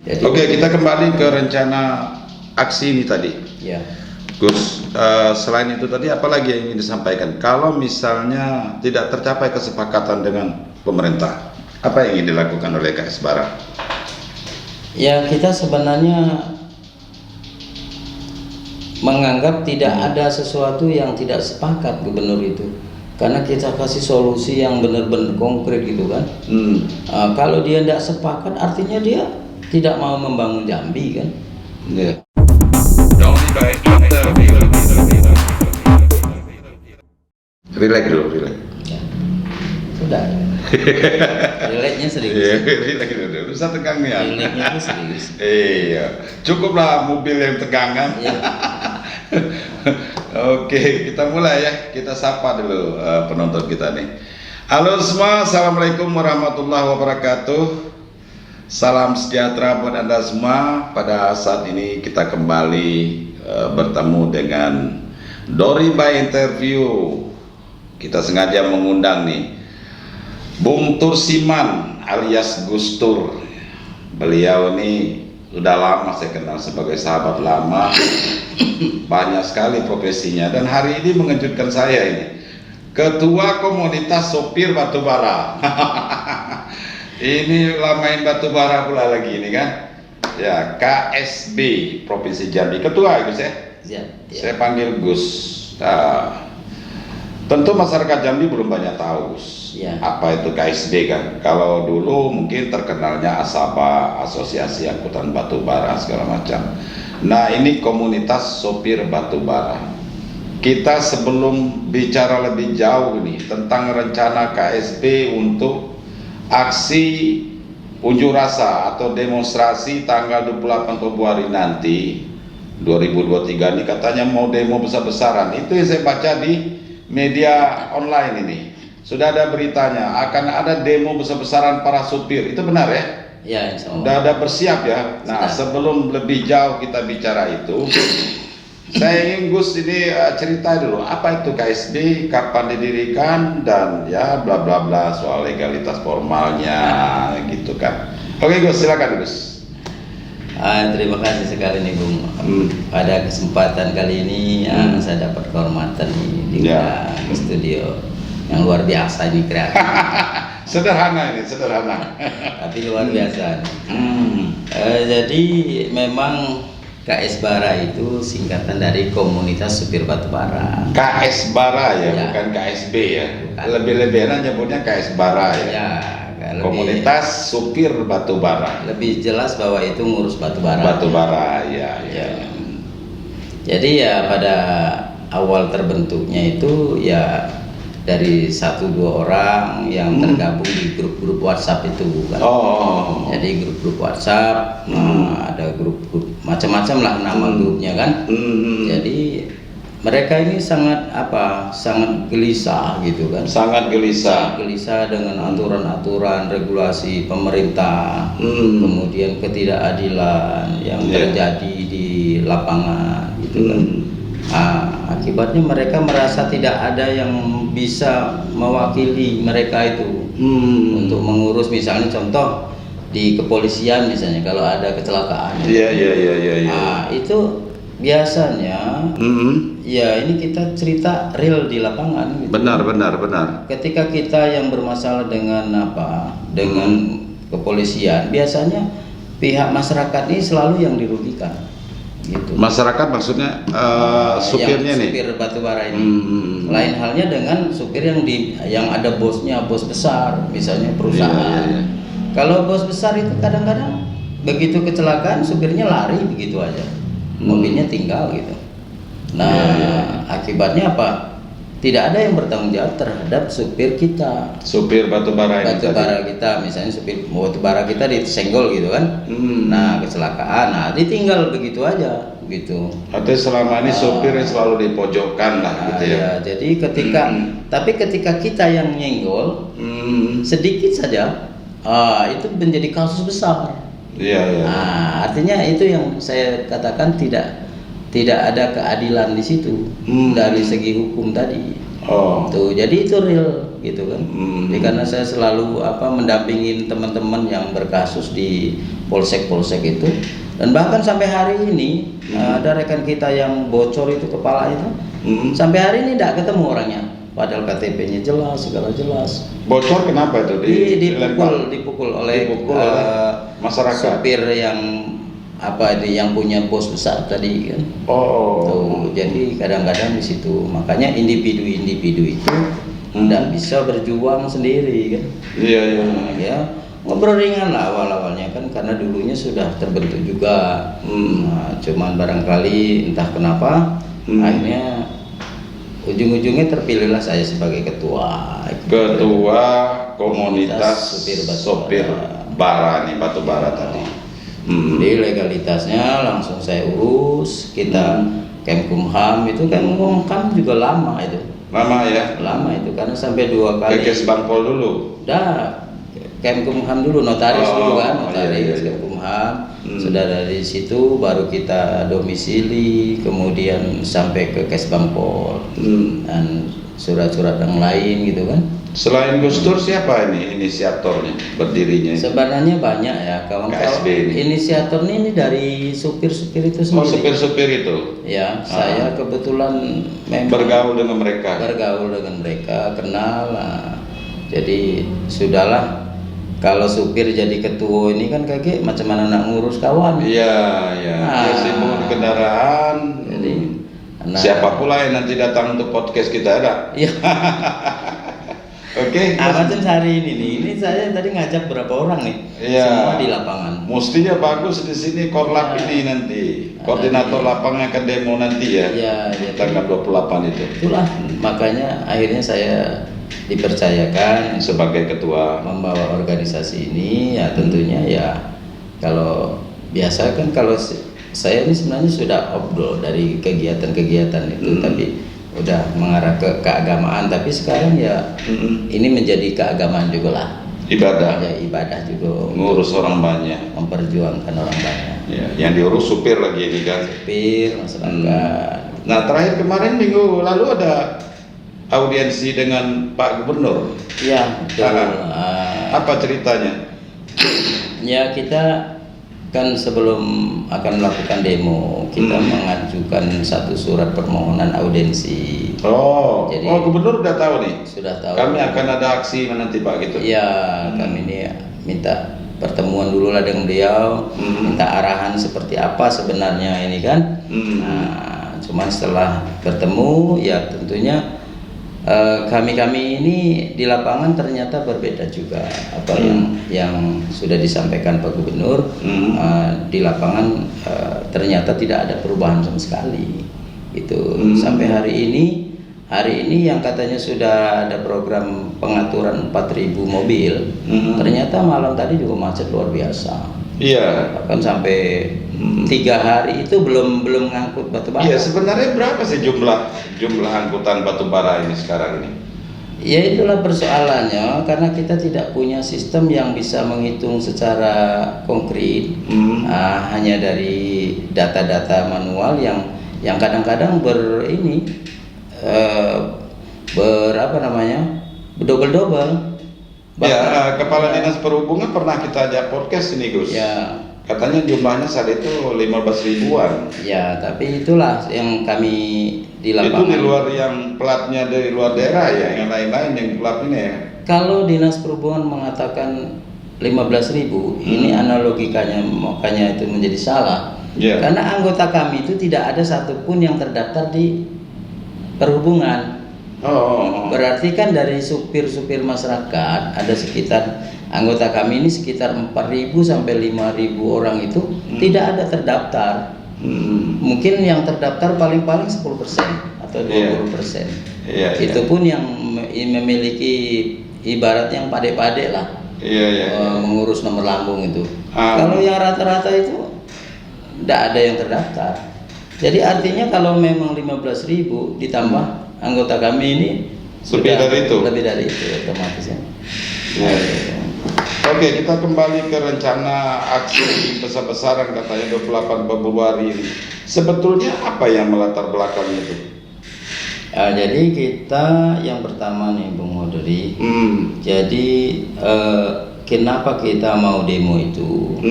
Jadi, Oke, kita kembali ke rencana aksi ini tadi. ya. Gus, selain itu tadi apalagi yang ingin disampaikan? Kalau misalnya tidak tercapai kesepakatan dengan pemerintah, apa yang ingin dilakukan oleh KS Bara? Ya, kita sebenarnya menganggap tidak ada sesuatu yang tidak sepakat gubernur itu, karena kita kasih solusi yang benar-benar konkret gitu kan. Kalau dia tidak sepakat, artinya dia tidak mau membangun Jambi kan. Yeah. Relax dulu, relax. Ya. Sudah. Relaxnya sedikit. Iya, relax dulu. Bisa tegang nih ya. Relaxnya itu sedikit. Iya, cukuplah mobil yang tegangan. Ya. Oke, kita mulai ya. Kita sapa dulu penonton kita nih. Halo semua, assalamualaikum warahmatullahi wabarakatuh. Salam sejahtera buat Anda semua. Pada saat ini kita kembali bertemu dengan Dori by Interview. Kita sengaja mengundang nih Bung Tursiman alias Gus Tur. Beliau ini sudah lama saya kenal, sebagai sahabat lama. Banyak sekali profesinya, dan hari ini mengejutkan saya ini. Ketua Komunitas Sopir Batubara. Ini lamain batubara pula lagi ini kan. Ya, KSB Provinsi Jambi. Ketua Gus ya? Ya. Saya panggil Gus. Tentu masyarakat Jambi belum banyak tahu Gus, Ya. apa itu KSB kan. Kalau dulu mungkin terkenalnya Asaba, Asosiasi Angkutan Batubara segala macam. Nah, ini komunitas sopir batubara. Kita sebelum bicara lebih jauh nih tentang rencana KSB untuk aksi unjuk rasa atau demonstrasi tanggal 28 Februari nanti 2023 ini, katanya mau demo besar-besaran. Itu yang saya baca di media online ini. Sudah ada beritanya akan ada demo besar-besaran para supir. Itu benar ya? Ya, insya Allah. Sudah ada bersiap ya. Nah, Sudah. sebelum lebih jauh kita bicara itu, saya ingin Gus ini cerita dulu apa itu KSB, kapan didirikan, dan ya bla bla bla soal legalitas formalnya gitu kan. Oke Gus, silakan Gus. Terima kasih sekali nih Bung. Pada kesempatan kali ini saya dapat kehormatan nih Ya. di studio yang luar biasa ini, kreatif. Sederhana ini, sederhana. Tapi luar biasa. Jadi memang KS Bara itu singkatan dari Komunitas Supir Batubara. KS Bara ya, Ya. bukan KSB ya. Bukan. Lebih-lebihan nyebutnya KS Bara ya. Ya, Komunitas Supir Batubara. lebih jelas bahwa itu ngurus batubara. Batubara ya, ya. Ya. Jadi ya pada awal terbentuknya itu ya dari 1-2 orang yang tergabung di grup-grup WhatsApp itu kan. Oh. Jadi grup-grup WhatsApp, ada grup-grup macam-macam lah nama grupnya kan. Jadi mereka ini sangat gelisah gitu kan. Sangat gelisah. Gelisah dengan aturan-aturan regulasi pemerintah, kemudian ketidakadilan yang terjadi di lapangan gitu kan. Akibatnya mereka merasa tidak ada yang bisa mewakili mereka itu untuk mengurus, misalnya contoh di kepolisian misalnya kalau ada kecelakaan. Iya. Itu biasanya ya ini kita cerita real di lapangan gitu. Benar. Ketika kita yang bermasalah dengan dengan kepolisian, biasanya pihak masyarakat ini selalu yang dirugikan gitu. Masyarakat maksudnya supirnya nih. Supir batubara ini. Lain halnya dengan supir yang ada bosnya, bos besar misalnya perusahaan. Iya. Kalau bos besar itu kadang-kadang begitu kecelakaan supirnya lari begitu aja. Mobilnya tinggal gitu. Nah, akibatnya apa? Tidak ada yang bertanggung jawab terhadap supir kita. Supir batubara ini Batubara kita, misalnya supir batubara kita disenggol gitu kan. Nah, kecelakaan, ditinggal begitu aja gitu. Artinya selama ini supirnya selalu dipojokkan lah gitu ya. Ya, jadi ketika kita yang nyenggol sedikit saja, itu menjadi kasus besar. Iya. Artinya itu yang saya katakan tidak ada keadilan di situ dari segi hukum tadi. Oh. Tuh, jadi itu real gitu kan. Jadi karena saya selalu mendampingin teman-teman yang berkasus di polsek-polsek itu, dan bahkan sampai hari ini ada rekan kita yang bocor itu kepala itu, sampai hari ini tidak ketemu orangnya, padahal KTP-nya jelas, segala jelas. Bocor kenapa itu? Dipukul oleh masyarakat. supir yang yang punya bos besar tadi kan. Tuh, jadi kadang-kadang di situ makanya individu itu tidak bisa berjuang sendiri kan. Iya. Ya ngobrol ringan lah awal-awalnya kan, karena dulunya sudah terbentuk juga. Cuman barangkali entah kenapa akhirnya ujung-ujungnya terpilihlah saya sebagai ketua komunitas sopir bara nih, batu bara tadi. Jadi legalitasnya langsung saya urus. Kita Kemkumham itu juga lama itu. Lama ya? Lama itu karena sampai 2 kali. Kes Bangpol dulu. Kemkumham dulu, notaris dulu kan, Iya. Kemkumham. Sudah dari situ baru kita domisili, kemudian sampai ke Kes Bangpol dan surat-surat yang lain gitu kan. Selain Gus Dur siapa ini inisiatornya, berdirinya? Sebenarnya banyak ya kawan-kawan. Inisiator ini dari supir-supir itu sendiri. Supir-supir itu. Ya, saya kebetulan memang bergaul dengan mereka, kenal lah. Jadi sudahlah, kalau supir jadi ketua ini kan kayak macam mana nak ngurus kawan. Iya. Dia sibuk di kendaraan. Jadi siapa pula yang nanti datang untuk podcast kita ada? Iya. Oke. Macam hari ini saya tadi ngajak berapa orang nih? Iya. Semua di lapangan. Mestinya bagus di sini korlap ini nanti. Koordinator lapangan akan demo nanti ya. Iya. Tanggal 28 itu. Itulah makanya akhirnya saya dipercayakan sebagai ketua membawa organisasi ini. Ya tentunya ya kalau biasa kan kalau saya ini sebenarnya sudah obrol dari kegiatan-kegiatan itu, tapi udah mengarah ke keagamaan, tapi sekarang ya ini menjadi keagamaan juga lah, ibadah juga, ngurus orang banyak, memperjuangkan orang banyak ya, yang diurus supir lagi ini kan, supir masyarakat. Nah terakhir kemarin minggu lalu ada audiensi dengan Pak Gubernur. Iya betul. Apa ceritanya? Ya kita kan sebelum akan melakukan demo kita mengajukan satu surat permohonan audiensi. Jadi Gubernur udah tahu nih. Sudah tahu. Kami akan ada aksi nanti Pak gitu. Iya, kami ini minta pertemuan dulu lah dengan beliau, minta arahan seperti apa sebenarnya ini kan. Nah, cuman setelah bertemu ya tentunya kami ini di lapangan ternyata berbeda juga apa yang sudah disampaikan Pak Gubernur. Di lapangan ternyata tidak ada perubahan sama sekali itu. Sampai hari ini yang katanya sudah ada program pengaturan 4.000 mobil, ternyata malam tadi juga macet luar biasa. Iya. Bahkan sampai 3 hari itu belum ngangkut batu bara. Iya, sebenarnya berapa sih jumlah angkutan batu bara ini sekarang ini? Ya itulah persoalannya, karena kita tidak punya sistem yang bisa menghitung secara konkret. Hanya dari data-data manual yang kadang-kadang berdobel-dobel. Ya, Kepala Dinas Perhubungan pernah kita ajak podcast ini Gus. Ya. Katanya jumlahnya saat itu 15 ribuan. Ya, tapi itulah yang kami di lapangan. Itu di luar yang platnya dari luar daerah ya, yang lain-lain yang plat ini ya. Kalau Dinas Perhubungan mengatakan 15.000, ini analogikanya makanya itu menjadi salah. Yeah. Karena anggota kami itu tidak ada satupun yang terdaftar di perhubungan. Berarti kan dari supir-supir masyarakat ada sekitar anggota kami ini sekitar 4.000 sampai 5.000 orang itu tidak ada terdaftar. Mungkin yang terdaftar paling-paling 10% atau 20%. Itu pun yang memiliki ibarat yang pade-pade lah. Mengurus nomor lambung itu. Kalau yang rata-rata itu tidak ada yang terdaftar. Jadi artinya kalau memang 15.000 ditambah anggota kami ini lebih dari itu otomatis ya. Oke, kita kembali ke rencana aksi besar-besaran katanya 28 Februari ini. Sebetulnya apa yang melatar belakangnya itu? Jadi kita yang pertama nih Bung Moderi. Jadi kenapa kita mau demo itu?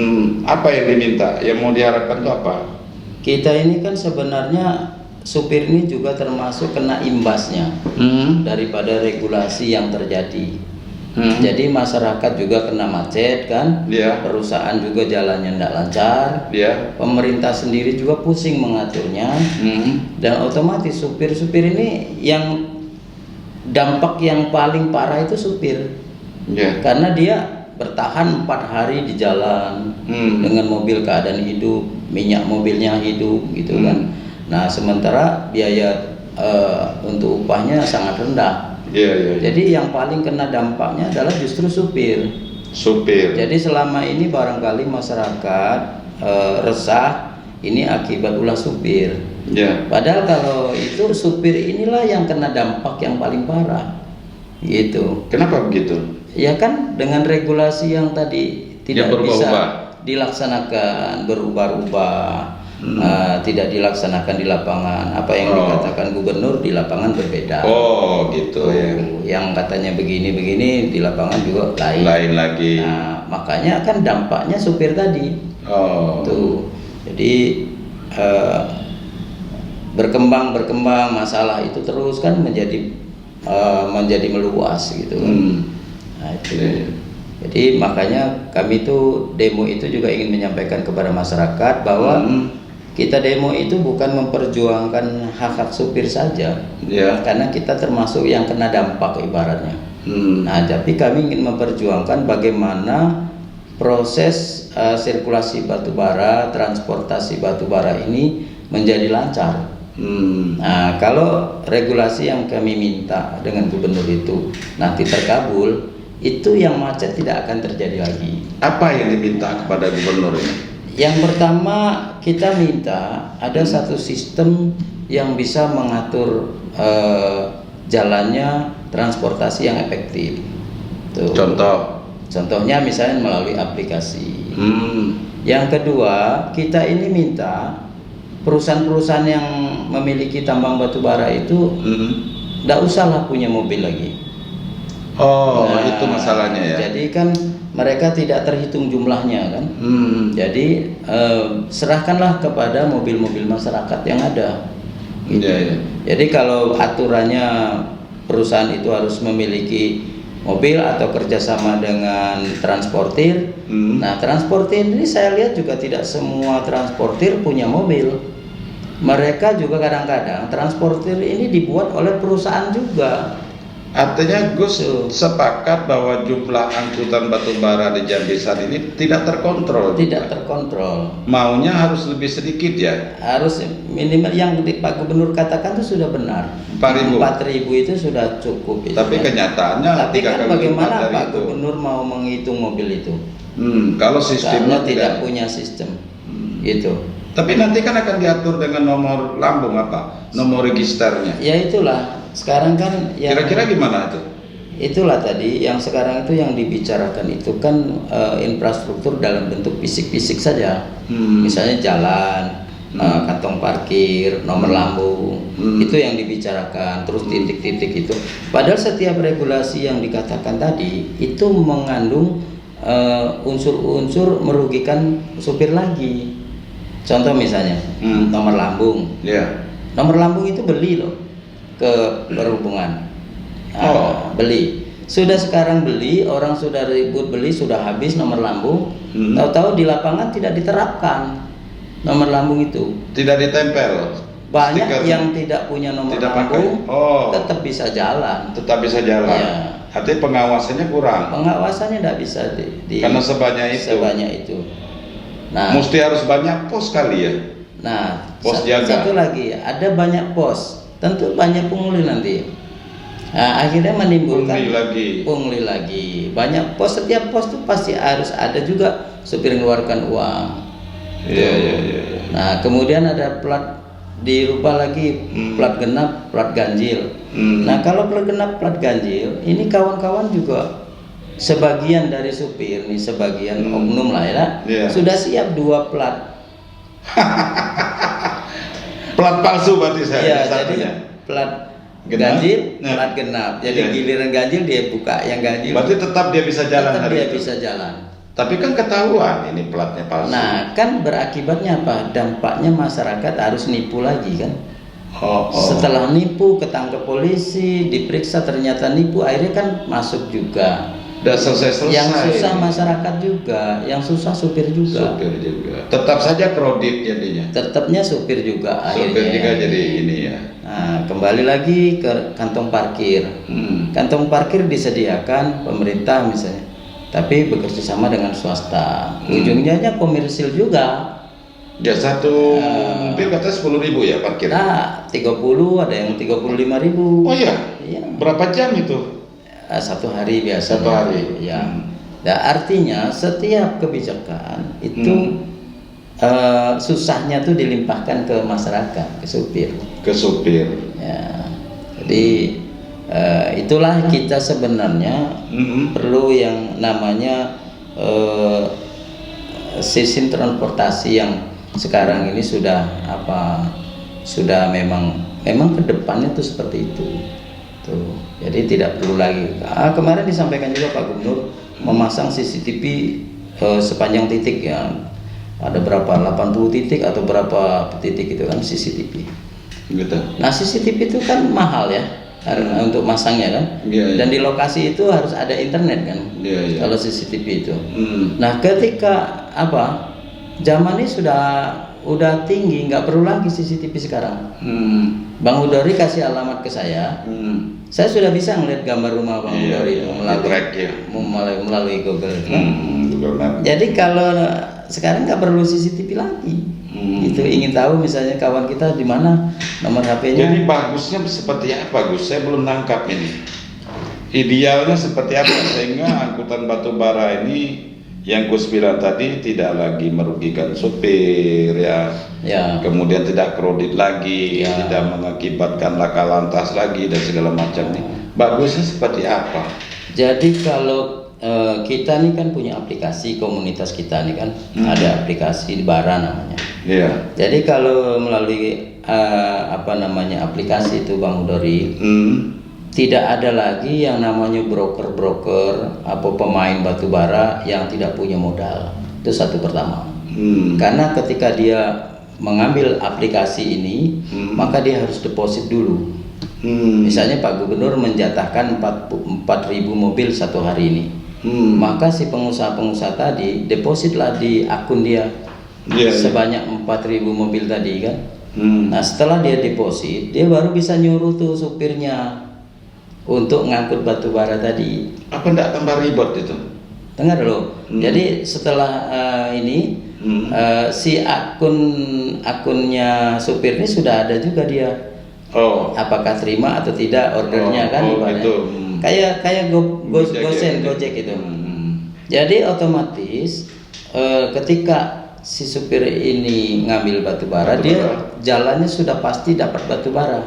Apa yang diminta? Yang mau diharapkan itu apa? Kita ini kan sebenarnya supir ini juga termasuk kena imbasnya daripada regulasi yang terjadi. Jadi masyarakat juga kena macet kan, perusahaan juga jalannya tidak lancar, pemerintah sendiri juga pusing mengaturnya, dan otomatis supir-supir ini yang dampak yang paling parah itu supir, karena dia bertahan 4 hari di jalan dengan mobil keadaan hidup, minyak mobilnya hidup gitu kan. Nah sementara biaya untuk upahnya sangat rendah. Jadi yang paling kena dampaknya adalah justru supir. Jadi selama ini barangkali masyarakat resah ini akibat ulah supir. Padahal kalau itu supir inilah yang kena dampak yang paling parah. Gitu. Kenapa begitu? Ya kan dengan regulasi yang tadi tidak bisa dilaksanakan, berubah-ubah. Tidak dilaksanakan di lapangan. Apa yang dikatakan gubernur di lapangan berbeda. Oh gitu ya. Yang katanya begini-begini di lapangan juga lain lagi. Nah makanya kan dampaknya supir tadi. Tuh. Jadi berkembang masalah itu terus kan menjadi meluas gitu kan. Nah itu. Jadi makanya kami tuh demo itu juga ingin menyampaikan kepada masyarakat bahwa kita demo itu bukan memperjuangkan hak-hak supir saja, karena kita termasuk yang kena dampak ibaratnya. Nah, tapi kami ingin memperjuangkan bagaimana proses sirkulasi batubara, transportasi batubara ini menjadi lancar. Nah, kalau regulasi yang kami minta dengan gubernur itu nanti terkabul, itu yang macet tidak akan terjadi lagi. Apa yang diminta kepada gubernur ini? Yang pertama kita minta ada satu sistem yang bisa mengatur jalannya transportasi yang efektif. Tuh. Contohnya misalnya melalui aplikasi. Yang kedua kita ini minta perusahaan-perusahaan yang memiliki tambang batubara itu tidak usahlah punya mobil lagi. Itu masalahnya ya. Jadi kan mereka tidak terhitung jumlahnya kan. Jadi serahkanlah kepada mobil-mobil masyarakat yang ada. Gitu. Jadi kalau aturannya perusahaan itu harus memiliki mobil atau kerjasama dengan transportir. Nah transportir ini saya lihat juga tidak semua transportir punya mobil. Mereka juga kadang-kadang transportir ini dibuat oleh perusahaan juga. Artinya Gus sepakat bahwa jumlah angkutan batubara di Jambi saat ini tidak terkontrol. Tidak terkontrol. Maunya harus lebih sedikit ya. Harus minimal yang Pak Gubernur katakan itu sudah benar. 4.000 itu sudah cukup. Tapi kenyataannya. Tapi kan bagaimana Pak Gubernur mau menghitung mobil itu? Kalau sistemnya tidak punya sistem, gitu. Tapi nanti kan akan diatur dengan nomor lambung apa? Nomor registernya. Ya itulah. Sekarang kan yang kira-kira gimana itu? Itulah tadi yang sekarang itu yang dibicarakan itu kan infrastruktur dalam bentuk fisik-fisik saja. Misalnya jalan, kantong parkir, nomor lambung, itu yang dibicarakan. Terus titik-titik itu. Padahal setiap regulasi yang dikatakan tadi itu mengandung unsur-unsur merugikan supir lagi. Contoh misalnya nomor lambung. Nomor lambung itu beli loh ke perhubungan. Beli. Sudah sekarang beli, orang sudah ribut beli, sudah habis nomor lambung. Tahu-tahu di lapangan tidak diterapkan nomor lambung itu. Tidak ditempel. Banyak stiker yang tidak punya nomor lambung, tetap bisa jalan. Tetap bisa jalan. Ya. Artinya pengawasannya kurang. Pengawasannya tidak bisa karena sebanyak itu. Nah, mesti harus banyak pos kali ya. Nah, pos jaga. Satu lagi, ada banyak pos. Tentu banyak pungli nanti. Nah, akhirnya menimbulkan pungli lagi. Banyak pos, setiap pos itu pasti harus ada juga supir mengeluarkan uang. Iya. Nah, kemudian ada plat dirubah lagi, plat genap, plat ganjil. Nah, kalau plat genap, plat ganjil, ini kawan-kawan juga sebagian dari supir nih, sebagian oknum lah ya, sudah siap 2 plat. Plat palsu berarti saya. Jadi plat ganjil, plat genap. Jadi giliran ganjil dia buka yang ganjil. Berarti tetap dia bisa jalan tetap hari dia itu. bisa jalan. Tapi kan ketahuan ini platnya palsu. Nah, kan berakibatnya apa? Dampaknya masyarakat harus nipu lagi kan. Setelah nipu, ketangkep polisi, diperiksa ternyata nipu, akhirnya kan masuk juga. Udah selesai. Yang susah masyarakat juga, yang susah supir juga. Supir juga. Tetap saja kredit jadinya. Tetapnya supir juga akhirnya. Supir juga jadi ini ya. Nah, kembali lagi ke kantong parkir. Kantong parkir disediakan pemerintah misalnya, tapi bekerja sama dengan swasta. Ujungnya komersil juga. Ya satu mobil katanya 10.000 ya parkir. Nah, 30, ada yang 35.000. Oh iya. Iya. Berapa jam itu? Satu hari biasa. Satu hari. Ya. Nah, artinya setiap kebijakan itu susahnya tuh dilimpahkan ke masyarakat, ke supir. Ke supir. Ya. Jadi itulah kita sebenarnya perlu yang namanya sistem transportasi yang sekarang ini sudah memang kedepannya tuh seperti itu. Tuh. Jadi tidak perlu lagi. Kemarin disampaikan juga Pak Gubernur memasang CCTV sepanjang titik ya. Ada berapa 80 titik atau berapa titik itu kan CCTV. Gitu. Nah CCTV itu kan mahal ya untuk masangnya kan. Dan di lokasi itu harus ada internet kan. Kalau CCTV itu. Nah ketika zaman ini udah tinggi, nggak perlu lagi CCTV sekarang. Bang Udori kasih alamat ke saya. Saya sudah bisa ngeliat gambar rumah Bang Udori itu melalui Google. Jadi kalau sekarang nggak perlu CCTV lagi. Itu ingin tahu misalnya kawan kita di mana nomor HP-nya. Jadi bagusnya seperti apa Gus? Saya belum nangkap ini. Idealnya seperti apa sehingga angkutan batubara ini yang Gus bilang tadi tidak lagi merugikan supir ya. Kemudian tidak kredit lagi, tidak mengakibatkan laka lantas lagi dan segala macam nih. Bagusnya seperti apa? Jadi kalau kita nih kan punya aplikasi komunitas kita nih kan, ada aplikasi Bara namanya. Jadi kalau melalui aplikasi itu Bang Udori, tidak ada lagi yang namanya broker-broker atau pemain batubara yang tidak punya modal. Itu satu pertama. Karena ketika dia mengambil aplikasi ini, maka dia harus deposit dulu. Misalnya Pak Gubernur menjatahkan 4.000 mobil satu hari ini. Maka si pengusaha-pengusaha tadi depositlah di akun dia sebanyak 4.000 mobil tadi kan. Nah setelah dia deposit, dia baru bisa nyuruh tuh supirnya untuk ngangkut batu bara tadi. Apa enggak tambah ribet itu? Dengar dulu. Jadi setelah si akunnya supir ini sudah ada juga dia. Apakah terima atau tidak ordernya kan? Gitu. Kayak Gojek itu. Jadi otomatis ketika si supir ini ngambil batu bara, dia jalannya sudah pasti dapat batu bara.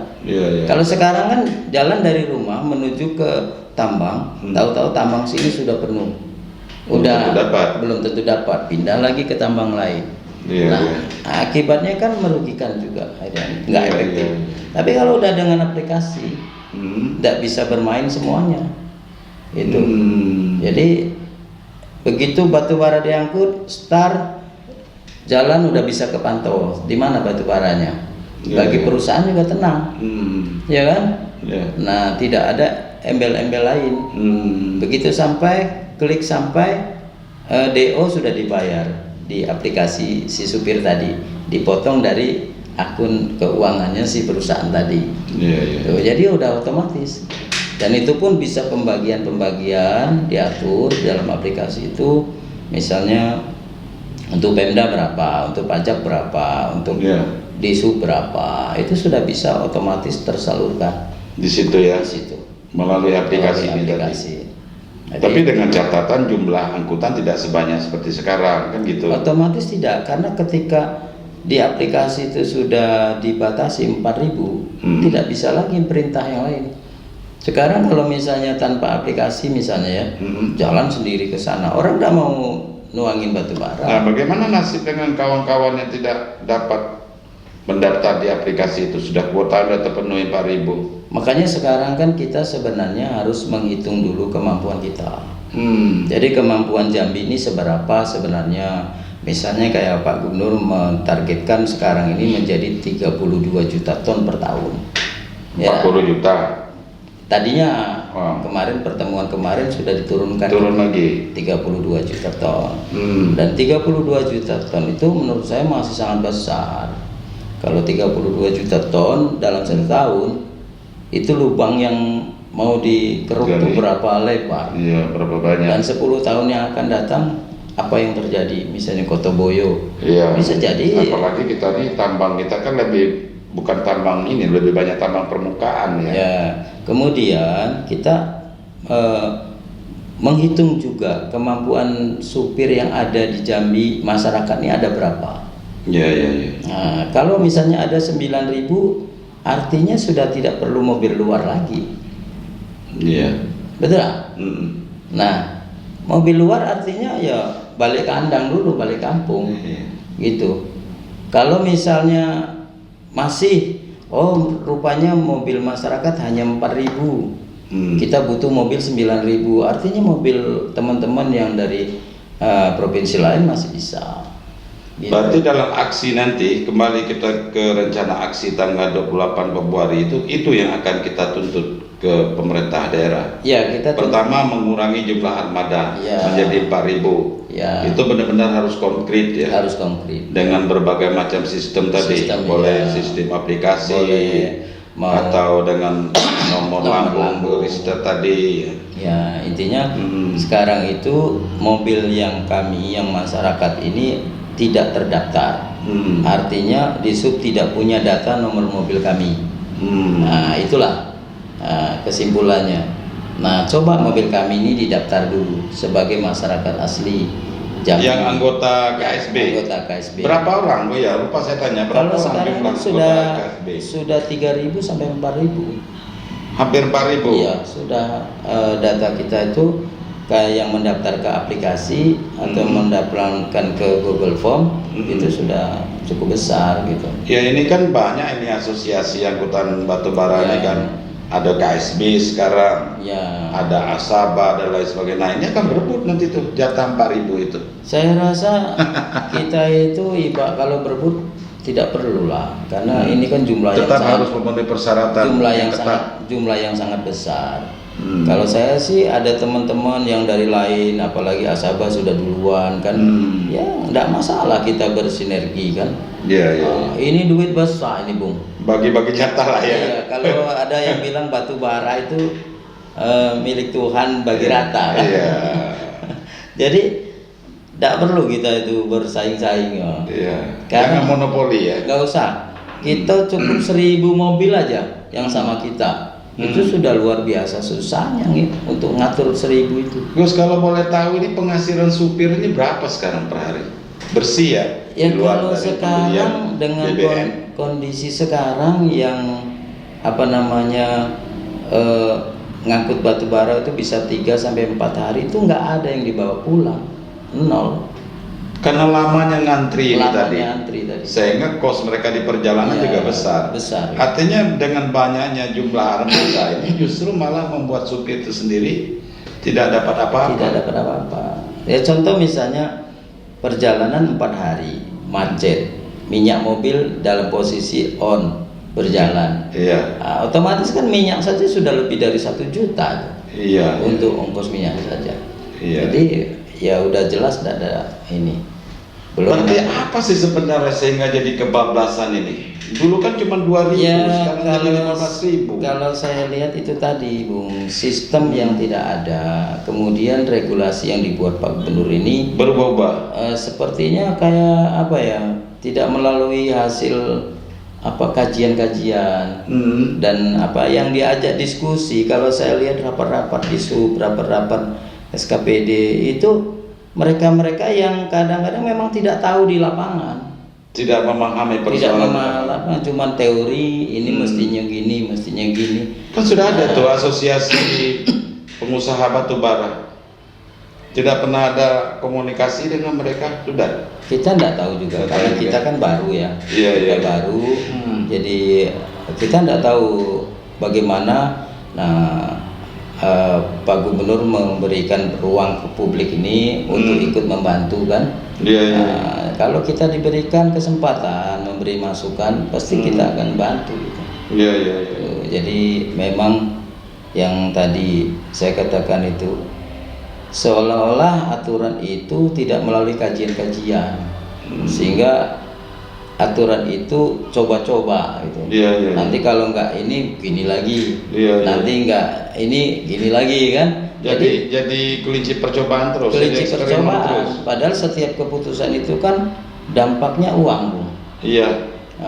Kalau sekarang kan jalan dari rumah menuju ke tambang, tahu-tahu tambang sini sudah penuh, belum tentu dapat, pindah lagi ke tambang lain. Akibatnya kan merugikan juga, nggak efektif. Tapi kalau udah dengan aplikasi, nggak bisa bermain semuanya. Itu. Jadi begitu batu bara diangkut, start. Jalan udah bisa kepantau di mana batu baranya. Bagi perusahaan juga tenang, ya kan? Nah tidak ada embel-embel lain. Begitu klik sampai DO sudah dibayar di aplikasi si supir tadi, dipotong dari akun keuangannya si perusahaan tadi. Jadi udah otomatis. Dan itu pun bisa pembagian diatur dalam aplikasi itu, misalnya untuk Pemda berapa, untuk pajak berapa, untuk disu berapa, itu sudah bisa otomatis tersalurkan di situ ya. Di situ. Melalui aplikasi ini tadi. Tapi dengan catatan jumlah angkutan tidak sebanyak seperti sekarang kan gitu. Otomatis tidak, karena ketika di aplikasi itu sudah dibatasi 4.000, tidak bisa lagi perintah yang lain. Sekarang kalau misalnya tanpa aplikasi misalnya ya, jalan sendiri ke sana, orang tidak mau nuangin batu bara. Nah, bagaimana nasib dengan kawan-kawan yang tidak dapat mendaftar di aplikasi itu? Sudah kuota sudah terpenuhi 4.000. Makanya sekarang kan kita sebenarnya harus menghitung dulu kemampuan kita. Jadi kemampuan Jambi ini seberapa sebenarnya. Misalnya kayak Pak Gubernur mentargetkan sekarang ini menjadi 32 juta ton per tahun. 40 juta. Tadinya kemarin pertemuan kemarin sudah diturunkan Turun lagi 32 juta ton. Dan 32 juta ton itu menurut saya masih sangat besar. Kalau 32 juta ton dalam 1 tahun, itu lubang yang mau dikeruk itu berapa lebar? Iya, berapa banyak? Dan 10 tahun yang akan datang, apa yang terjadi? Misalnya Kotoboyo, iya, bisa jadi. Apalagi kita nih tambang kita kan bukan tambang ini, lebih banyak tambang permukaan ya. Ya, kemudian kita menghitung juga kemampuan supir yang ada di Jambi, masyarakat ini ada berapa? Iya. Nah, kalau misalnya ada 9.000, artinya sudah tidak perlu mobil luar lagi. Iya. Betul? Nah, mobil luar artinya ya balik kandang dulu, balik kampung, gitu. Kalau misalnya masih, rupanya mobil masyarakat hanya 4.000, kita butuh mobil 9.000, artinya mobil teman-teman yang dari provinsi lain masih bisa. Gitu. Berarti dalam aksi nanti, kembali kita ke rencana aksi tanggal 28 Februari itu yang akan kita tuntut ke pemerintah daerah. Ya, kita pertama mengurangi jumlah armada menjadi 4.000. Ya. Itu benar-benar harus konkret ya. Harus konkret. Dengan berbagai macam sistem tadi, sistem aplikasi, atau dengan nomor lambung register tadi. Ya, intinya sekarang itu mobil yang masyarakat ini tidak terdaftar. Artinya di sub tidak punya data nomor mobil kami. Nah, itulah kesimpulannya. Nah, coba mobil kami ini didaftar dulu sebagai masyarakat asli Jambi. Yang anggota KSB. Anggota KSB. Berapa orang, Bu ya? Lupa saya tanya. Berapa kalau orang sekarang sudah 3.000 sampai 4.000. Hampir 4.000. Iya, sudah data kita itu kayak yang mendaftar ke aplikasi atau mendaftarkan ke Google Form itu sudah cukup besar gitu. Ya, ini kan banyak ini asosiasi angkutan batubara ini kan. Ada KSB sekarang, ada Asaba dan lain sebagainya. Nah, ini akan berebut nanti tuh jatah 4.000 itu. Saya rasa kita itu kalau berebut tidak perlu lah, karena ini kan jumlah tetap yang harus memenuhi persyaratan jumlah yang sangat besar. Kalau saya sih ada teman-teman yang dari lain, apalagi Asaba sudah duluan kan, ya enggak masalah kita bersinergi kan. Ini duit besar ini, Bung. Bagi-bagi jatah lah ya. Iya, kalau ada yang bilang batu bara itu milik Tuhan bagi rata kan. Jadi tidak perlu kita itu bersaing-saing ya. Jangan monopoli ya. Nggak usah. Kita cukup 1.000 mobil aja yang sama kita. Itu sudah luar biasa susahnya nih untuk ngatur 1.000 itu. Gus, kalau boleh tahu ini penghasilan supir ini berapa sekarang per hari? Bersih ya? Ya kalau sekarang dengan kondisi sekarang yang ngangkut batu bara itu bisa 3 sampai 4 hari itu nggak ada yang dibawa pulang, 0. Karena lamanya ngantri tadi. Sehingga kos mereka di perjalanan juga besar. Artinya dengan banyaknya jumlah armada ini justru malah membuat supir itu sendiri tidak dapat apa-apa. Ya contoh misalnya perjalanan 4 hari macet, minyak mobil dalam posisi on berjalan. Nah, otomatis kan minyak saja sudah lebih dari 1 juta untuk ongkos minyak saja. Jadi ya udah jelas tidak ada ini. Berarti apa sih sebenarnya sehingga jadi kebablasan ini? Dulu kan cuma 2.000, sekarang jadi 15.000. Kalau saya lihat itu tadi, Bung, sistem yang tidak ada, kemudian regulasi yang dibuat Pak Gubernur ini berubah-ubah. Sepertinya kayak tidak melalui hasil kajian-kajian dan yang diajak diskusi. Kalau saya lihat rapat-rapat di SUB, rapat-rapat SKPD itu mereka-mereka yang kadang-kadang memang tidak tahu di lapangan, tidak memahami persoalan, cuma teori ini mestinya gini. Kan sudah ada tuh asosiasi pengusaha batubara, tidak pernah ada komunikasi dengan mereka, sudah. Kita tidak tahu juga karena kita kan baru ya, baru, jadi kita tidak tahu bagaimana Pak Gubernur memberikan ruang ke publik ini untuk ikut membantu kan. Kalau kita diberikan kesempatan memberi masukan, pasti kita akan bantu gitu. Jadi memang yang tadi saya katakan itu seolah-olah aturan itu tidak melalui kajian-kajian, sehingga aturan itu coba-coba gitu. Nanti kalau enggak ini gini lagi, nanti enggak ini gini lagi kan. Jadi kelinci percobaan terus. Kelinci percobaan. Terus. Padahal setiap keputusan itu kan dampaknya uang, Bu.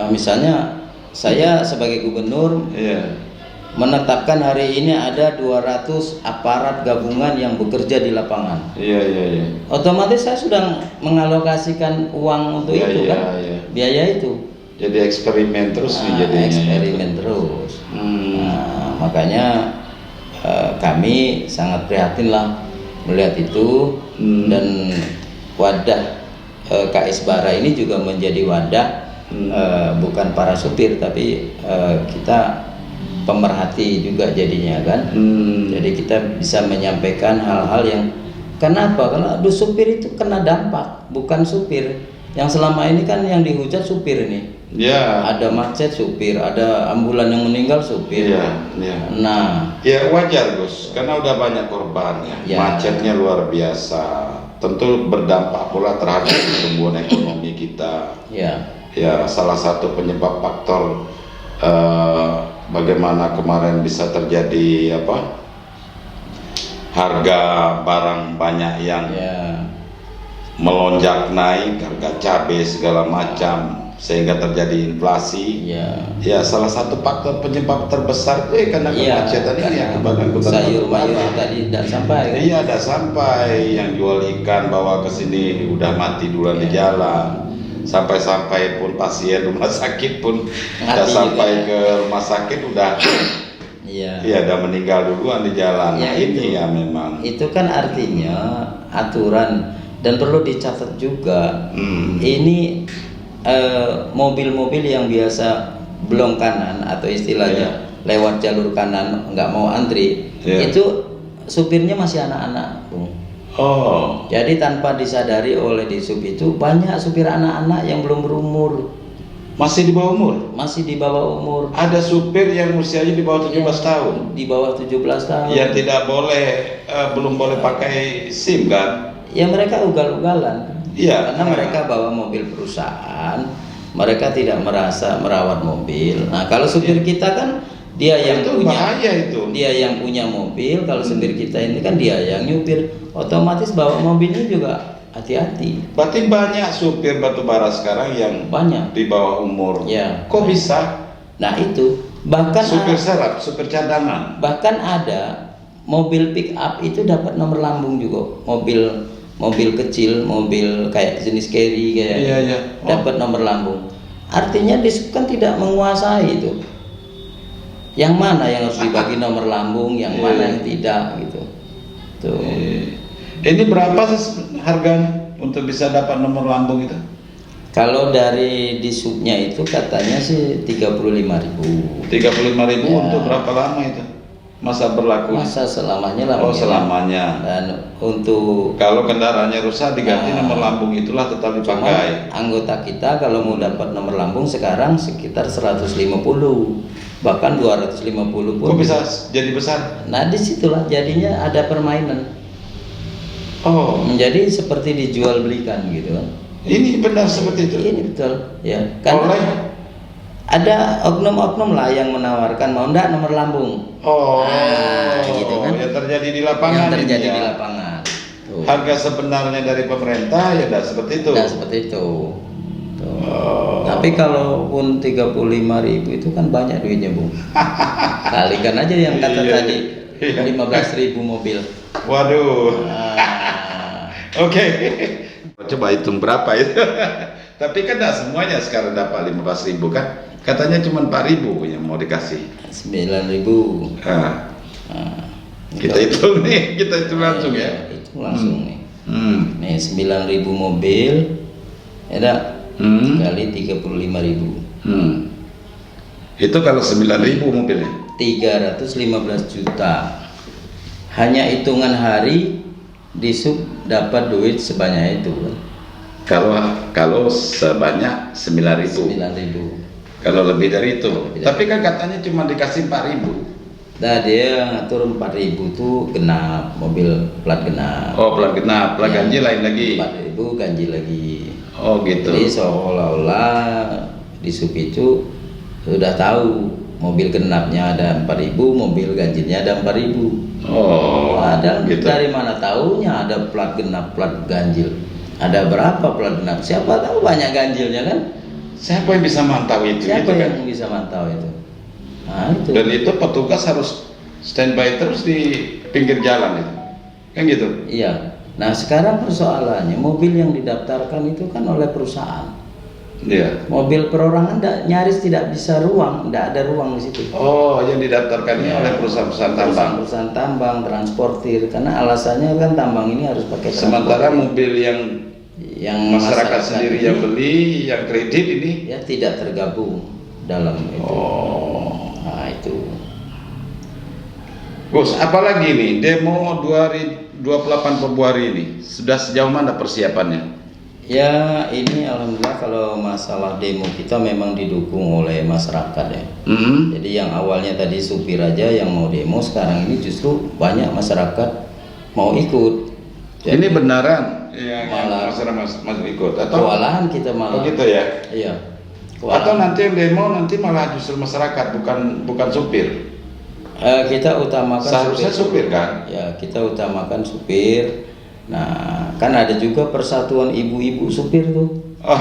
Misalnya saya sebagai gubernur menetapkan hari ini ada 200 aparat gabungan yang bekerja di lapangan. Otomatis saya sudah mengalokasikan uang untuk itu kan. Biaya itu. Jadi eksperimen terus nih jadinya. Eksperimen terus. Makanya kami sangat prihatin lah melihat itu, dan wadah KS Bara ini juga menjadi wadah bukan para supir tapi kita pemerhati juga jadinya kan. Jadi kita bisa menyampaikan hal-hal yang kenapa? Karena supir itu kena dampak, bukan supir. Yang selama ini kan yang dihujat supir ini. Ada macet supir, ada ambulan yang meninggal supir. Nah, wajar Gus, karena udah banyak korbannya. Macetnya luar biasa. Tentu berdampak pula terhadap pertumbuhan ekonomi kita. Salah satu penyebab faktor bagaimana kemarin bisa terjadi harga barang banyak yang melonjak naik, harga cabai segala macam, sehingga terjadi inflasi. Salah satu faktor penyebab terbesar itu karena kemacetan ini akibat sayur mayur tadi tidak sampai. Tidak sampai, yang jual ikan bawa ke sini udah mati duluan di jalan. Sampai pun pasien rumah sakit pun udah sampai ke rumah sakit udah udah meninggal duluan di jalan. Ini memang itu kan artinya aturan, dan perlu dicatat juga ini mobil-mobil yang biasa belong kanan atau istilahnya lewat jalur kanan nggak mau antri, itu supirnya masih anak-anak, Bung. Jadi tanpa disadari oleh disub itu banyak supir anak-anak yang belum berumur. Masih di bawah umur? Masih di bawah umur. Ada supir yang usianya di bawah 17 tahun? Di bawah 17 tahun. Yang tidak boleh, belum boleh pakai SIM kan? Ya mereka ugal-ugalan. Karena mereka bawa mobil perusahaan, mereka tidak merasa merawat mobil. Nah kalau supir kita kan dia yang dia yang punya mobil. Kalau supir kita ini kan dia yang nyupir, otomatis bawa mobilnya juga hati-hati. Berarti banyak supir batubara sekarang yang banyak di bawah umur. Kok bisa? Nah itu bahkan supir serap, supir cadangan. Bahkan ada mobil pick up itu dapat nomor lambung juga. Mobil kecil, mobil kayak jenis carry kayak dapat nomor lambung. Artinya disub kan tidak menguasai itu. Yang mana yang harus dibagi nomor lambung, yang mana yang tidak gitu. Tuh. Ini berapa harganya untuk bisa dapat nomor lambung itu? Kalau dari disubnya itu katanya sih 35.000. 35.000 untuk berapa lama itu? Masa berlaku? Masa selamanya lah. Selamanya. Dan untuk kalau kendaraannya rusak diganti nomor lambung itulah tetap dipakai. Anggota kita kalau mau dapat nomor lambung sekarang sekitar 150, bahkan 250 pun. Kok bisa jadi besar? Nah disitulah jadinya ada permainan. Menjadi seperti dijual belikan gitu kan. Ini benar seperti itu? Ini betul ya. Karena ada oknum-oknum lah yang menawarkan mau enggak nomor lambung. Gitu kan. Yang terjadi di lapangan. Yang terjadi di lapangan. Tuh. Harga sebenarnya dari pemerintah ya udah seperti itu. Udah seperti itu. Tapi kalaupun 35.000 itu kan banyak duitnya, Bu. Kalikan aja yang kata tadi 15.000 mobil. Waduh. Oke. Coba hitung berapa itu. Tapi kan tidak semuanya sekarang dapat 15.000 kan? Katanya cuma 4.000 yang mau dikasih. 9.000. Kita hitung nih, kita hitung langsung ya. Hitung langsung nih. Nih 9.000 mobil, ada kali 35.000. Itu kalau 9.000 mobilnya. 315 juta. Hanya hitungan hari di sub dapat duit sebanyak itu. Kalau sebanyak 9.000. 9.000. Kalau lebih dari itu. Lebih dari Tapi kan katanya cuma dikasih 4.000. Nah, dia ngatur 4.000 tuh genap, mobil plat genap. Oh, plat genap, plat Ya, ganjil lain lagi. 4.000 ganjil lagi. Oh gitu. Jadi seolah-olah di sub itu sudah tahu mobil genapnya ada 4.000, mobil ganjilnya ada 4.000. Oh, Padahal gitu. dari mana tahunya ada plat genap, plat ganjil? Ada berapa plat genap? Siapa tahu banyak ganjilnya kan? Siapa yang bisa mantau itu? Siapa itu yang kan? bisa mantau itu? Nah, itu. Dan itu petugas harus standby terus di pinggir jalan itu. Kan gitu. Iya. Nah, sekarang persoalannya mobil yang didaftarkan itu kan oleh perusahaan. Iya. Mobil perorangan nyaris tidak bisa ruang, tidak ada ruang di situ. Oh, yang didaftarkan ini Ya, oleh perusahaan-perusahaan tambang. Perusahaan tambang, transportir, karena alasannya kan tambang ini harus pakai Sementara transportir. mobil yang masyarakat sendiri ini, yang beli, yang kredit ini. ya tidak tergabung dalam itu. Oh. Nah, itu. Gus, apalagi nih demo 28 Februari ini sudah sejauh mana persiapannya? Ya, ini alhamdulillah kalau masalah demo kita memang didukung oleh masyarakat ya. Jadi yang awalnya tadi supir aja yang mau demo, sekarang ini justru banyak masyarakat mau ikut. Jadi, Ini benaran yang malah masyarakat masuk ikut atau? kewalahan kita malah. Oh gitu ya? Iya. Atau nanti yang demo nanti malah justru masyarakat bukan supir? Kita utamakan Seharusnya supir kan? Ya, kita utamakan supir. Nah, kan ada juga persatuan ibu-ibu supir tuh. Oh,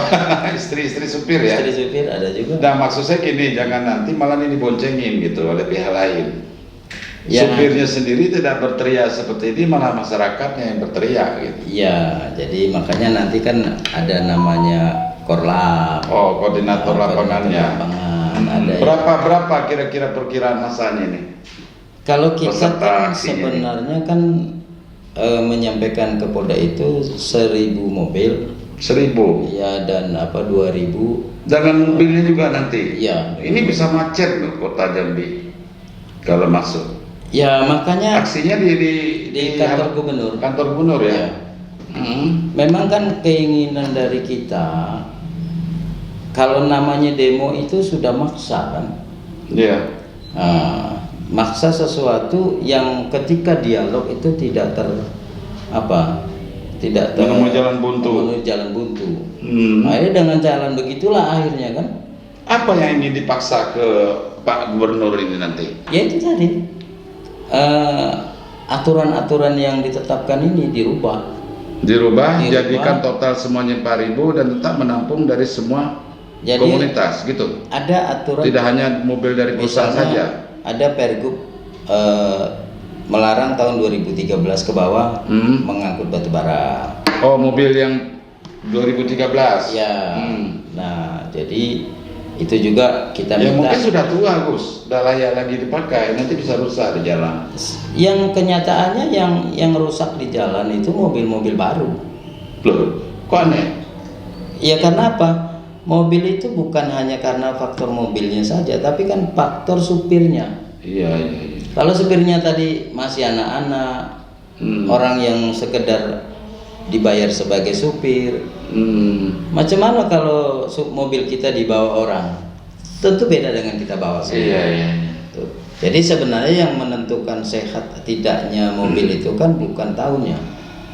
istri-istri supir ya? Istri supir ada juga. Nah maksud saya gini, jangan nanti malah ini diboncengin gitu oleh pihak lain. Ya. Supirnya sendiri tidak berteriak seperti ini, malah masyarakatnya yang berteriak gitu. Iya, jadi makanya nanti kan ada namanya Korlap. Oh, koordinator lapangannya. Lapangan, ada ya. Berapa kira-kira perkiraan masanya nih? Kalau kita peserta kan aksinya sebenarnya kan menyampaikan ke Polda itu 1.000 mobil, 1.000. ya, dan 2.000. Dengan mobilnya juga nanti. Iya. Ini bisa macet loh kota Jambi kalau masuk. Ya, makanya Aksinya di kantor gubernur. Kantor gubernur ya. Ya. Memang kan keinginan dari kita, kalau namanya demo itu sudah maksa kan. Iya. Maksa sesuatu yang ketika dialog itu tidak Menemui jalan buntu. memenuhi jalan buntu. Hmm. Akhirnya dengan jalan begitulah akhirnya kan. Apa yang ingin dipaksa ke Pak Gubernur ini nanti? Ya itu tadi, aturan-aturan yang ditetapkan ini dirubah. Dirubah, jadikan total semuanya 4.000 dan tetap menampung dari semua Jadi, komunitas gitu. Ada aturan. Tidak hanya mobil dari perusahaan Misalnya, saja. ada Pergub melarang tahun 2013 ke bawah mengangkut batu bara. Oh, mobil yang 2013. Ya. Nah, jadi itu juga kita Ya minta. mungkin sudah tua, Gus. Sudah layak lagi dipakai, nanti bisa rusak di jalan. Yang kenyataannya yang rusak di jalan itu mobil-mobil baru. Loh, kok aneh? Ya karena apa? Mobil itu bukan hanya karena faktor mobilnya saja, tapi kan faktor supirnya. Iya. Kalau supirnya tadi masih anak-anak, orang yang sekedar dibayar sebagai supir, macam mana kalau mobil kita dibawa orang? Tentu beda dengan kita bawa sendiri. Iya. Tuh. Jadi sebenarnya yang menentukan sehat tidaknya mobil itu kan bukan tahunnya,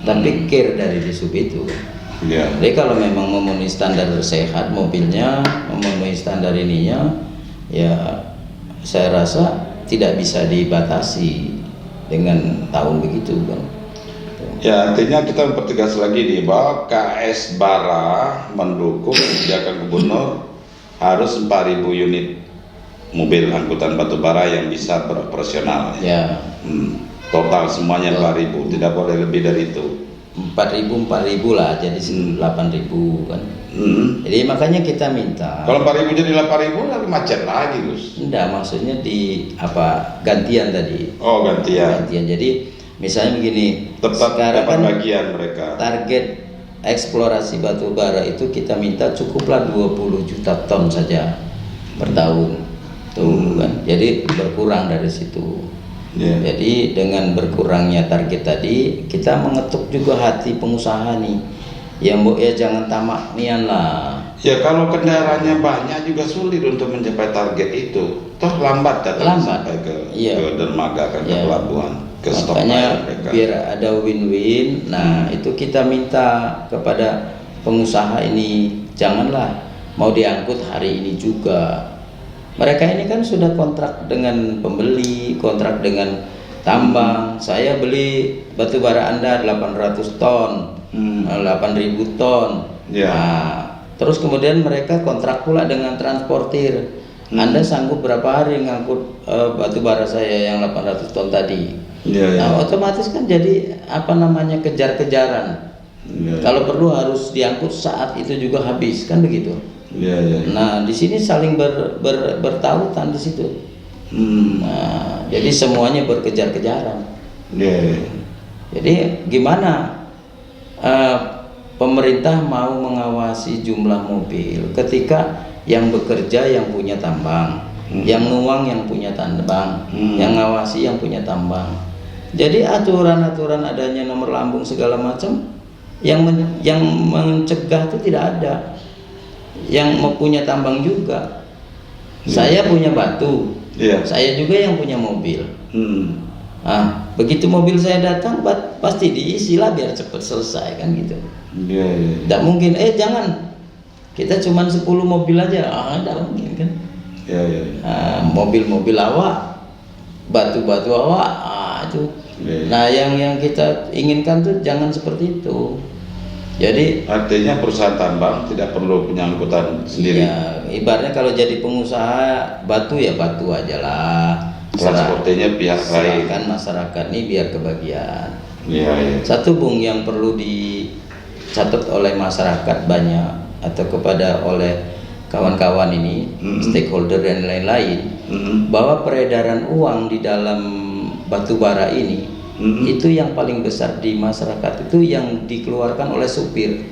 tapi care dari disub itu. Iya. Jadi kalau memang memenuhi standar sehat mobilnya, memenuhi standar ininya, ya saya rasa tidak bisa dibatasi dengan tahun begitu kan. Ya, artinya kita mempertegas lagi nih bahwa KS Bara mendukung kebijakan gubernur harus 4.000 unit mobil angkutan batu bara yang bisa beroperasional. Ya. Total semuanya 4.000, tidak boleh lebih dari itu. 4.000 lah, jadi 8.000 kan. Jadi makanya kita minta. Kalau 4.000 jadi 8.000 lagi macet lagi, Gus. Enggak, maksudnya di gantian tadi. Oh, gantian. Jadi misalnya begini, Tetap sekarang dapat kan bagian mereka. target eksplorasi batu bara itu kita minta cukuplah 20 juta ton saja per tahun. tuh kan. Jadi berkurang dari situ. Ya. Jadi dengan berkurangnya target tadi, kita mengetuk juga hati pengusaha nih. Ya mbok ya jangan tamak nian lah. Ya kalau kendaraannya banyak juga sulit untuk mencapai target itu. Toh lambat datang sampai ke dermaga, ke pelabuhan, ke stok makanya mereka. Biar ada win-win. Nah itu kita minta kepada pengusaha ini, janganlah mau diangkut hari ini juga. Mereka ini kan sudah kontrak dengan pembeli, kontrak dengan tambang. Saya beli batu bara Anda 800 ton, 8.000 ton. Ya. Nah, terus kemudian mereka kontrak pula dengan transportir. Anda sanggup berapa hari ngangkut batu bara saya yang 800 ton tadi? Ya, ya. Nah, otomatis kan jadi apa namanya kejar-kejaran. Ya. Kalau perlu harus diangkut saat itu juga habis, kan begitu. Ya, ya. Nah, di sini saling bertautan di situ. Nah, jadi semuanya berkejar-kejaran. Ya, ya. Jadi gimana pemerintah mau mengawasi jumlah mobil ketika yang bekerja yang punya tambang, yang nuang yang punya tambang, yang ngawasi yang punya tambang. Jadi aturan-aturan adanya nomor lambung segala macam yang mencegah itu tidak ada. Yang mau punya tambang juga. Saya punya batu, saya juga yang punya mobil. Nah, begitu mobil saya datang, pasti diisi lah biar cepat selesai kan gitu. Tidak mungkin, jangan, kita cuma 10 mobil aja, tidak mungkin kan. Mobil-mobil awak, batu-batu awak, itu. Nah, yang kita inginkan tuh jangan seperti itu. Jadi artinya perusahaan tambang tidak perlu punya angkutan sendiri. Ya, ibaratnya kalau jadi pengusaha batu ya batu aja lah. Transportnya pihak lain. Kan masyarakat ini biar kebagian. Ya. Satu bung yang perlu dicatat oleh masyarakat banyak atau kepada oleh kawan-kawan ini, stakeholder dan lain-lain, bahwa peredaran uang di dalam batu bara ini itu yang paling besar di masyarakat itu yang dikeluarkan oleh supir.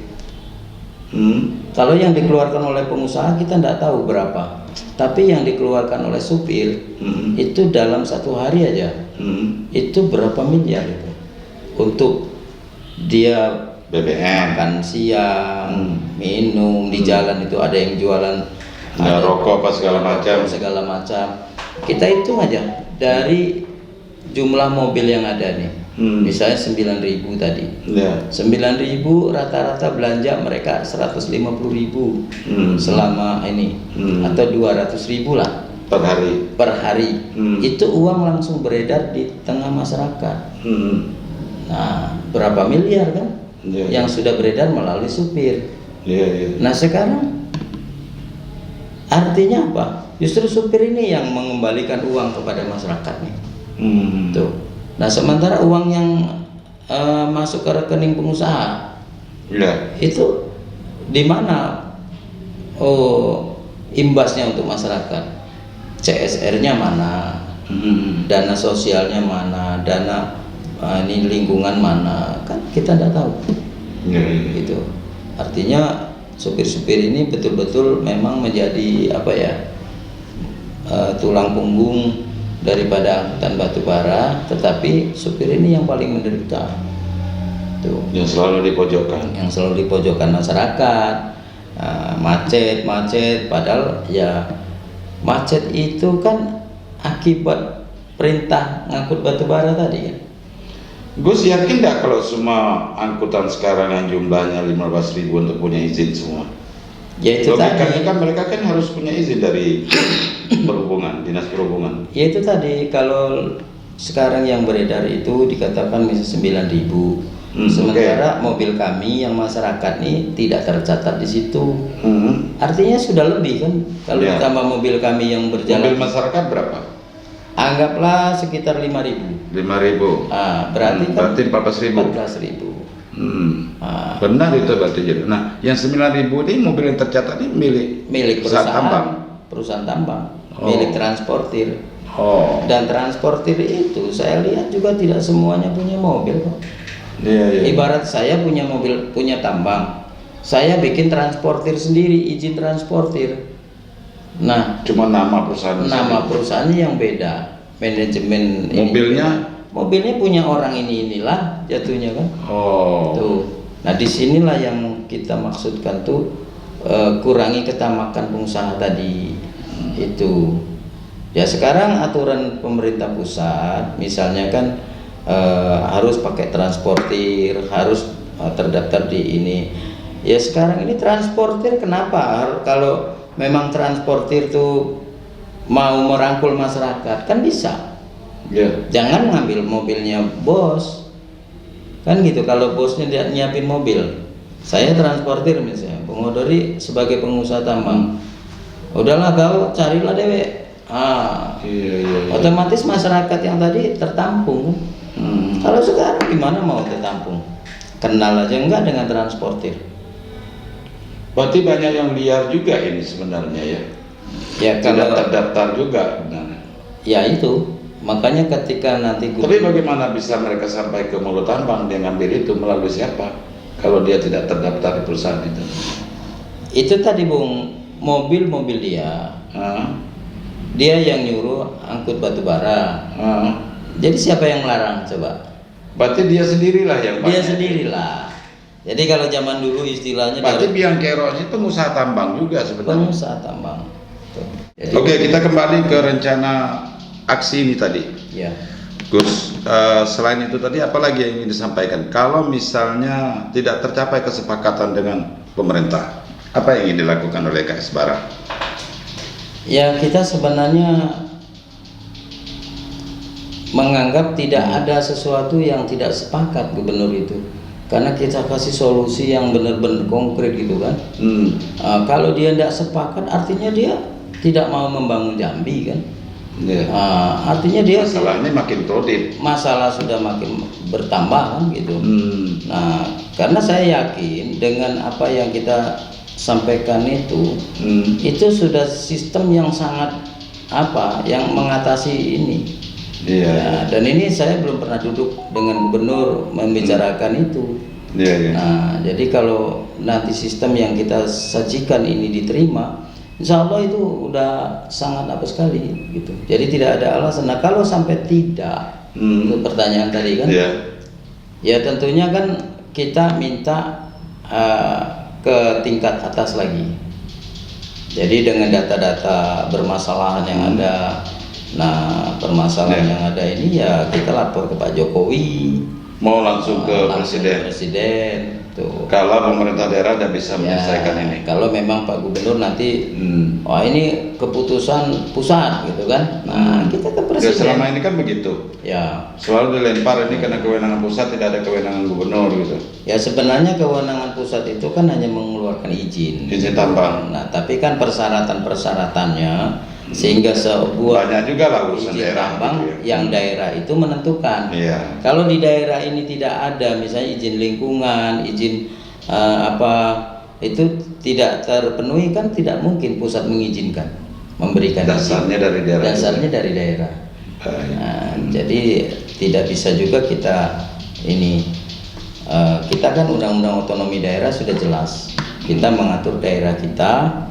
Kalau yang dikeluarkan oleh pengusaha kita tidak tahu berapa, tapi yang dikeluarkan oleh supir itu dalam satu hari aja itu berapa miliar itu untuk dia BBM, makan siang, minum di jalan itu ada yang jualan rokok apa segala macam. Kita hitung aja dari jumlah mobil yang ada nih, misalnya 9.000 tadi, 9.000 rata-rata belanja mereka 150.000 selama ini, atau 200.000 lah per hari. Itu uang langsung beredar di tengah masyarakat. Nah, berapa miliar kan yang sudah beredar melalui supir. Nah sekarang artinya apa? Justru supir ini yang mengembalikan uang kepada masyarakat nih. Tuh. Nah sementara uang yang masuk ke rekening pengusaha itu di mana? Imbasnya untuk masyarakat, CSR-nya mana, dana sosialnya mana, dana ini lingkungan mana, kan kita tidak tahu. Gitu. Artinya supir-supir ini betul-betul memang menjadi tulang punggung daripada angkutan batu bara, tetapi supir ini yang paling menderita. Tuh. Yang selalu di pojokkan masyarakat, macet, padahal ya macet itu kan akibat perintah ngangkut batu bara tadi kan. Gus yakin nggak kalau semua angkutan sekarang yang jumlahnya 15.000 untuk punya izin semua? Ya itu tadi kan mereka kan harus punya izin dari dinas perhubungan. Ya itu tadi, kalau sekarang yang beredar itu dikatakan misalnya 9.000, sementara mobil kami yang masyarakat nih tidak tercatat di situ. Artinya sudah lebih kan kalau ditambah mobil kami yang berjalan. Mobil masyarakat berapa? Anggaplah sekitar 5.000. 5.000. Berarti 14.000. Benar itu berarti. Nah, yang 9.000 ini mobil yang tercatat ini milik perusahaan tambang, milik transportir. Dan transportir itu saya lihat juga tidak semuanya punya mobil kok. Ibarat saya punya mobil, punya tambang, saya bikin transportir sendiri, izin transportir. Nah, Cuma nama perusahaan. nama perusahaannya yang beda, manajemen Mobilnya? mobilnya punya orang inilah jatuhnya kan. Oh. Tuh. Nah, disinilah yang kita maksudkan tuh kurangi ketamakan pengusaha tadi itu. Ya sekarang aturan pemerintah pusat misalnya kan harus pakai transportir, harus terdaftar di ini. Ya sekarang ini transportir kenapa? Kalau memang transportir tuh mau merangkul masyarakat kan bisa. Ya. Jangan ngambil mobilnya bos. Kan gitu, kalau bosnya dia nyiapin mobil. Saya transportir misalnya, Bung Odori sebagai pengusaha tambang. Udahlah kau carilah dewe. Iya. Otomatis masyarakat yang tadi tertampung. Kalau sekarang gimana mau tertampung? Kenal aja enggak dengan transportir. Berarti banyak yang liar juga ini sebenarnya ya. Ya Tidak kalau terdaftar juga sebenarnya. ya itu, makanya ketika nanti Tapi bagaimana bisa mereka sampai ke mulut tambang, dia ngambil itu melalui siapa? Kalau dia tidak terdaftar di perusahaan itu. itu tadi Bung, mobil dia, dia yang nyuruh angkut batu bara. Jadi siapa yang melarang coba? Berarti dia sendirilah yang Dia pakai. sendirilah. Jadi kalau zaman dulu istilahnya Berarti dari biang keroknya itu pengusaha tambang juga sebenarnya. pengusaha tambang. Tuh. Jadi, Oke, kita kembali ke rencana aksi ini tadi. ya. Gus, selain itu tadi apa lagi yang ingin disampaikan? Kalau misalnya tidak tercapai kesepakatan dengan pemerintah, apa yang ingin dilakukan oleh KS Bara? Ya kita sebenarnya menganggap tidak ada sesuatu yang tidak sepakat gubernur itu, karena kita kasih solusi yang benar-benar konkret gitu kan. Kalau dia tidak sepakat artinya dia tidak mau membangun Jambi kan. Ya. Artinya dia Masalahnya makin kredit. masalah sudah makin bertambah kan gitu. Nah karena saya yakin dengan apa yang kita sampaikan itu sudah sistem yang sangat yang mengatasi ini. Iya. Ya, dan ini saya belum pernah duduk dengan gubernur membicarakan itu. Iya. Nah, jadi kalau nanti sistem yang kita sajikan ini diterima, insya Allah itu udah sangat apa sekali gitu. Jadi tidak ada alasan. Nah, kalau sampai tidak, itu pertanyaan tadi kan? Iya. Ya tentunya kan kita minta ke tingkat atas lagi. Jadi dengan data-data bermasalahan yang ada. Nah, permasalahan yang ada ini ya kita lapor ke Pak Jokowi, Mau langsung ke langsung presiden. Presiden tuh. Kalau pemerintah daerah tidak bisa menyelesaikan ini. Kalau memang Pak Gubernur nanti, oh ini keputusan pusat gitu kan, nah kita ke Ya, Presiden. selama ini kan begitu. Ya, Selalu dilempar ini karena kewenangan pusat, tidak ada kewenangan gubernur gitu. ya sebenarnya kewenangan pusat itu kan hanya mengeluarkan izin. Izin tambang. Nah, tapi kan persyaratan-persyaratannya sehingga sebuah Banyak juga lah urusan izin daerah tambang gitu ya. yang daerah itu menentukan. Iya. Kalau di daerah ini tidak ada misalnya izin lingkungan, izin itu tidak terpenuhi kan tidak mungkin pusat mengizinkan, memberikan Dasarnya izin. dari daerah. Dasarnya dari daerah. Nah, jadi tidak bisa juga kita ini kita kan undang-undang otonomi daerah sudah jelas. Kita mengatur daerah kita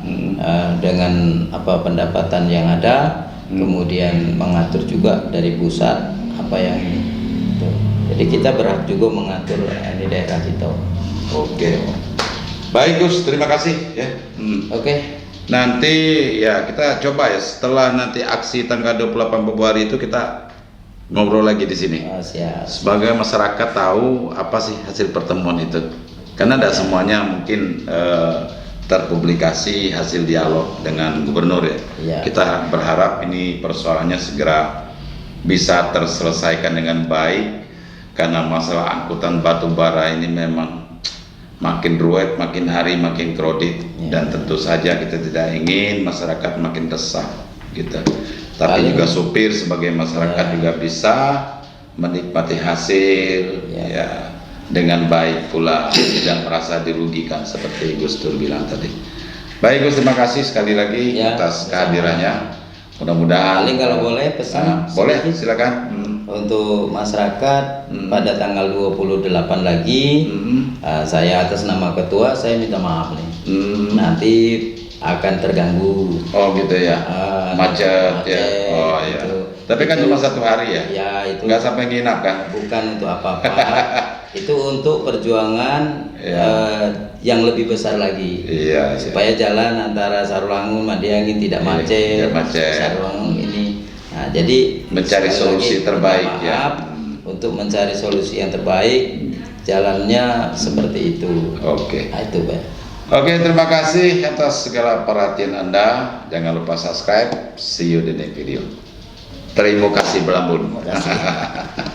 dengan apa pendapatan yang ada, kemudian mengatur juga dari pusat apa yang ini. Gitu. Jadi kita berhak juga mengatur di daerah kita. Oke. Baik Gus, terima kasih ya. Oke. Nanti ya kita coba ya setelah nanti aksi tanggal 28 Februari itu kita ngobrol lagi di sini. Siap. Sebagai masyarakat tahu apa sih hasil pertemuan itu. Karena tidak semuanya mungkin terpublikasi hasil dialog dengan gubernur ya. Iya. Kita berharap ini persoalannya segera bisa terselesaikan dengan baik, karena masalah angkutan batu bara ini memang makin ruwet, makin hari makin kredit, dan tentu saja kita tidak ingin masyarakat makin resah gitu. Tapi juga supir sebagai masyarakat juga bisa menikmati hasil ya dengan baik pula, tidak merasa dirugikan seperti Gus Dur bilang tadi. Baik Gus, terima kasih sekali lagi atas kehadirannya. Mudah-mudahan Paling kalau boleh pesan boleh sedikit silakan. untuk masyarakat pada tanggal 28 lagi saya atas nama ketua saya minta maaf nih. Nanti akan terganggu. Oh gitu ya, macet ya. Oh iya. gitu. Tapi kan Itu- cuma 1 hari ya, Ya itu nggak sampai nginap kan? bukan untuk apa-apa. Itu untuk perjuangan Iya. yang lebih besar lagi. Iya. Supaya jalan antara Sarulangun Madiangin tidak Iya, macet. tidak macet. Sarulangun ini. Nah, jadi Mencari sekali solusi lagi, terbaik, minta ya. maaf, untuk mencari solusi yang terbaik, jalannya seperti itu. Oke. Nah, itu Pak. Oke, terima kasih atas segala perhatian Anda. Jangan lupa subscribe. See you di next video. Terima kasih Belambun. Terima kasih.